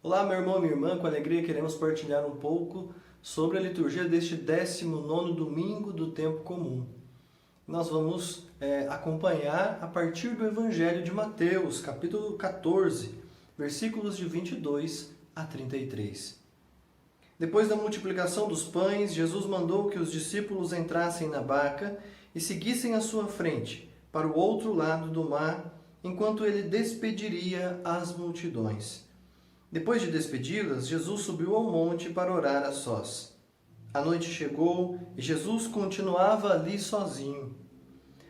Olá, meu irmão, minha irmã, com alegria queremos partilhar um pouco sobre a liturgia deste 19º domingo do tempo comum. Nós vamos acompanhar a partir do Evangelho de Mateus, capítulo 14, versículos de 22 a 33. Depois da multiplicação dos pães, Jesus mandou que os discípulos entrassem na barca e seguissem à sua frente, para o outro lado do mar, enquanto ele despediria as multidões. Depois de despedi-las, Jesus subiu ao monte para orar a sós. A noite chegou e Jesus continuava ali sozinho.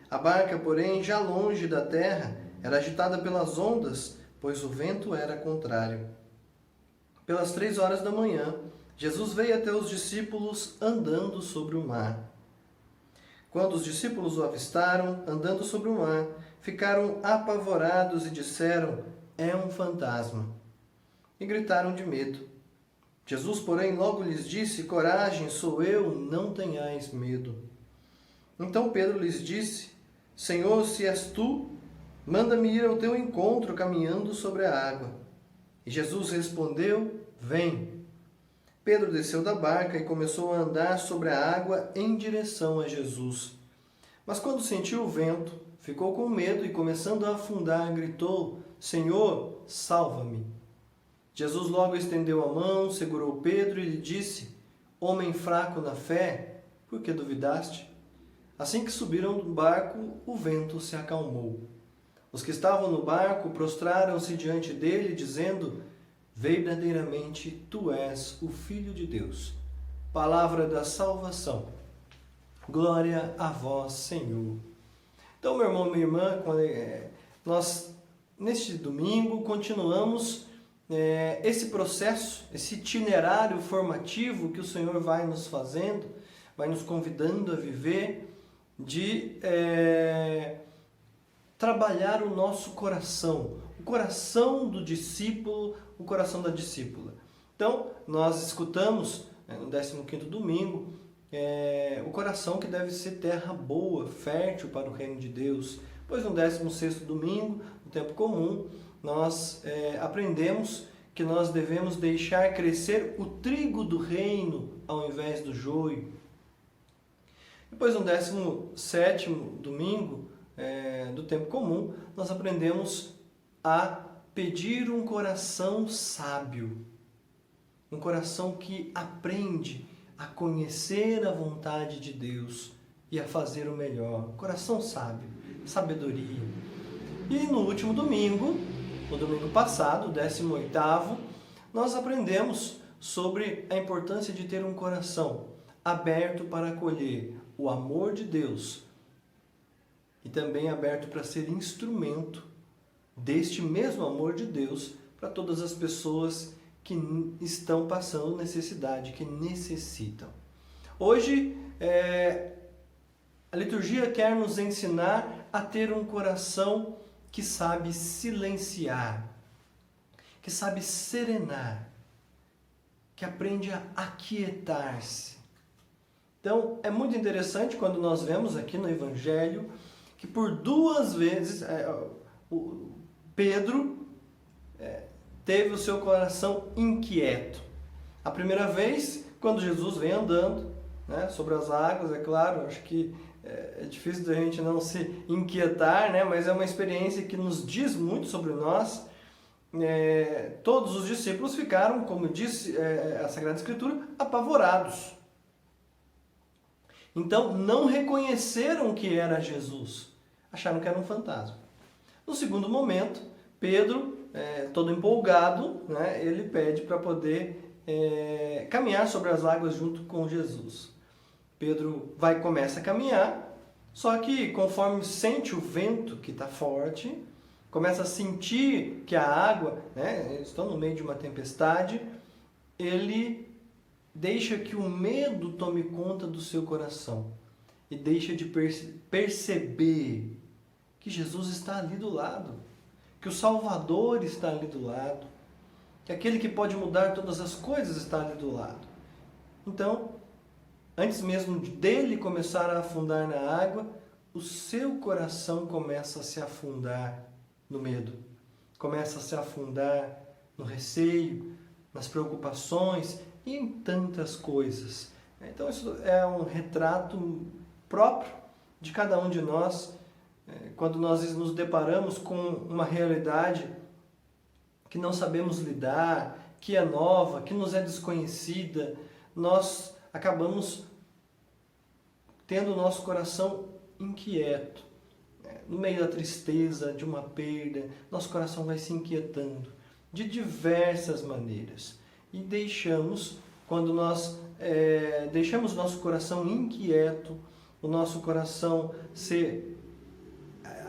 A barca, porém, já longe da terra, era agitada pelas ondas, pois o vento era contrário. Pelas 3 horas da manhã, Jesus veio até os discípulos andando sobre o mar. Quando os discípulos o avistaram, andando sobre o mar, ficaram apavorados e disseram: "É um fantasma!" E gritaram de medo. Jesus, porém, logo lhes disse: "Coragem, sou eu, não tenhais medo." Então Pedro lhes disse: "Senhor, se és tu, manda-me ir ao teu encontro caminhando sobre a água." E Jesus respondeu: "Vem." Pedro desceu da barca e começou a andar sobre a água em direção a Jesus. Mas quando sentiu o vento, ficou com medo e, começando a afundar, gritou: "Senhor, salva-me." Jesus logo estendeu a mão, segurou Pedro e lhe disse: "Homem fraco na fé, por que duvidaste?" Assim que subiram do barco, o vento se acalmou. Os que estavam no barco prostraram-se diante dele, dizendo: "Verdadeiramente tu és o Filho de Deus." Palavra da salvação. Glória a vós, Senhor. Então, meu irmão, minha irmã, nós neste domingo continuamos esse processo, esse itinerário formativo que o Senhor vai nos fazendo, vai nos convidando a viver, de trabalhar o nosso coração, o coração do discípulo, o coração da discípula. Então, nós escutamos no 15º domingo, o coração que deve ser terra boa, fértil para o reino de Deus. Pois no 16º domingo, no tempo comum, nós aprendemos que nós devemos deixar crescer o trigo do reino ao invés do joio. Depois no 17º domingo do tempo comum, nós aprendemos a pedir um coração sábio, um coração que aprende a conhecer a vontade de Deus e a fazer o melhor. Coração sábio, sabedoria. E no último domingo, no domingo passado, 18º, nós aprendemos sobre a importância de ter um coração aberto para acolher o amor de Deus e também aberto para ser instrumento deste mesmo amor de Deus para todas as pessoas que estão passando necessidade, que necessitam. Hoje, a liturgia quer nos ensinar a ter um coração que sabe silenciar, que sabe serenar, que aprende a aquietar-se. Então, é muito interessante quando nós vemos aqui no Evangelho que por 2 vezes Pedro teve o seu coração inquieto. A primeira vez, quando Jesus vem andando sobre as águas, é claro, acho que é difícil da gente não se inquietar, mas é uma experiência que nos diz muito sobre nós. Todos os discípulos ficaram, como disse a Sagrada Escritura, apavorados. Então, não reconheceram que era Jesus, acharam que era um fantasma. No segundo momento, Pedro, todo empolgado, ele pede para poder caminhar sobre as águas junto com Jesus. Pedro começa a caminhar, só que conforme sente o vento que está forte, começa a sentir que a água, eles estão no meio de uma tempestade, ele deixa que o medo tome conta do seu coração e deixa de perceber que Jesus está ali do lado, que o Salvador está ali do lado, que aquele que pode mudar todas as coisas está ali do lado. Então, antes mesmo dele começar a afundar na água, o seu coração começa a se afundar no medo, começa a se afundar no receio, nas preocupações e em tantas coisas. Então isso é um retrato próprio de cada um de nós, quando nós nos deparamos com uma realidade que não sabemos lidar, que é nova, que nos é desconhecida, nós acabamos tendo o nosso coração inquieto. No meio da tristeza, de uma perda, nosso coração vai se inquietando de diversas maneiras. E deixamos, quando nós deixamos nosso coração inquieto, o nosso coração se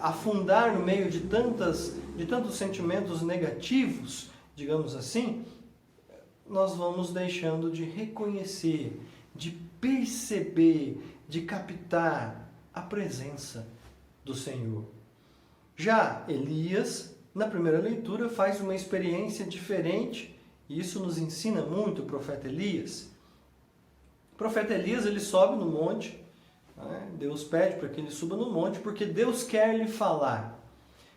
afundar no meio de tantos sentimentos negativos, digamos assim, nós vamos deixando de reconhecer, de perceber, de captar a presença do Senhor. Já Elias, na primeira leitura, faz uma experiência diferente, e isso nos ensina muito o profeta Elias. O profeta Elias, ele sobe no monte, Deus pede para que ele suba no monte, porque Deus quer lhe falar.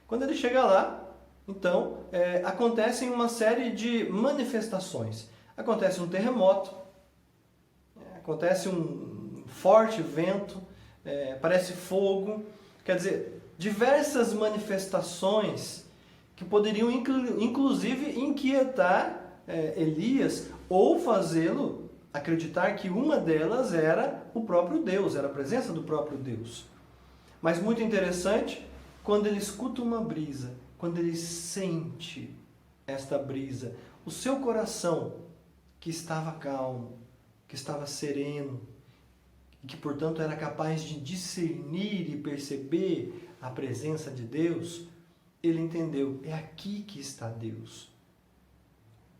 Quando ele chega lá, então, acontecem uma série de manifestações. Acontece um terremoto, acontece um forte vento, parece fogo, quer dizer, diversas manifestações que poderiam inclusive inquietar Elias ou fazê-lo acreditar que uma delas era o próprio Deus, era a presença do próprio Deus. Mas muito interessante, quando ele escuta uma brisa, quando ele sente esta brisa, o seu coração, que estava calmo, que estava sereno, e que, portanto, era capaz de discernir e perceber a presença de Deus, ele entendeu, é aqui que está Deus.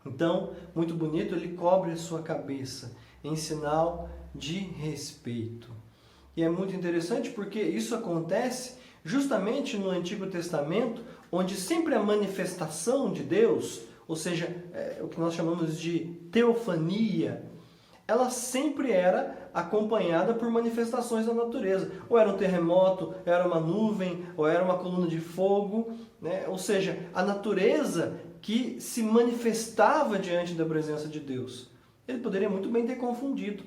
Então, muito bonito, ele cobre a sua cabeça em sinal de respeito. E é muito interessante porque isso acontece justamente no Antigo Testamento, onde sempre a manifestação de Deus, ou seja, o que nós chamamos de teofania, ela sempre era acompanhada por manifestações da natureza. Ou era um terremoto, era uma nuvem, ou era uma coluna de fogo, né? Ou seja, a natureza que se manifestava diante da presença de Deus. Ele poderia muito bem ter confundido,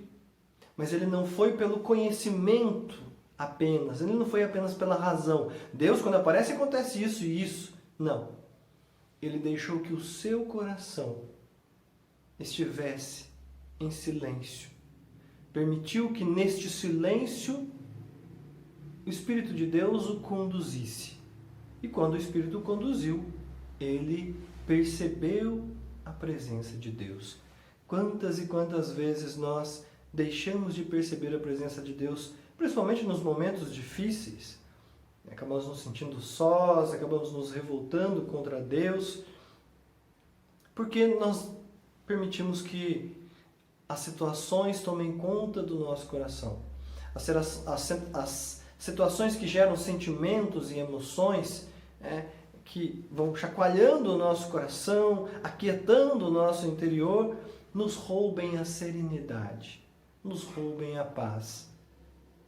mas ele não foi pelo conhecimento apenas, ele não foi apenas pela razão. Deus, quando aparece, acontece isso e isso. Não. Ele deixou que o seu coração estivesse em silêncio. Permitiu que neste silêncio o Espírito de Deus o conduzisse. E quando o Espírito o conduziu, ele percebeu a presença de Deus. Quantas e quantas vezes nós deixamos de perceber a presença de Deus, principalmente nos momentos difíceis, acabamos nos sentindo sós, acabamos nos revoltando contra Deus, porque nós permitimos que as situações tomem conta do nosso coração. As situações que geram sentimentos e emoções, que vão chacoalhando o nosso coração, aquietando o nosso interior, nos roubem a serenidade, nos roubem a paz.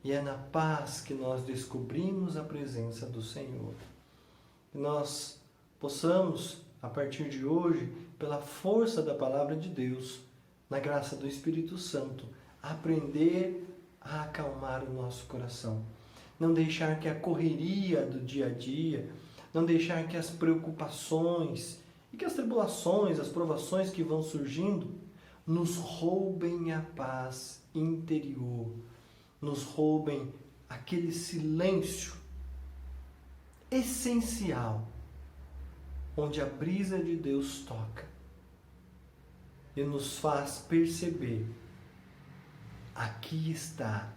E é na paz que nós descobrimos a presença do Senhor. Que nós possamos, a partir de hoje, pela força da Palavra de Deus, na graça do Espírito Santo, aprender a acalmar o nosso coração. Não deixar que a correria do dia a dia, não deixar que as preocupações e que as tribulações, as provações que vão surgindo, nos roubem a paz interior, nos roubem aquele silêncio essencial, onde a brisa de Deus toca e nos faz perceber: aqui está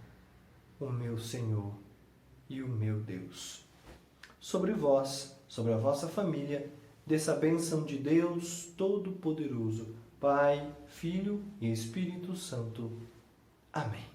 o meu Senhor e o meu Deus. Sobre vós, sobre a vossa família, desça a bênção de Deus Todo-Poderoso, Pai, Filho e Espírito Santo. Amém.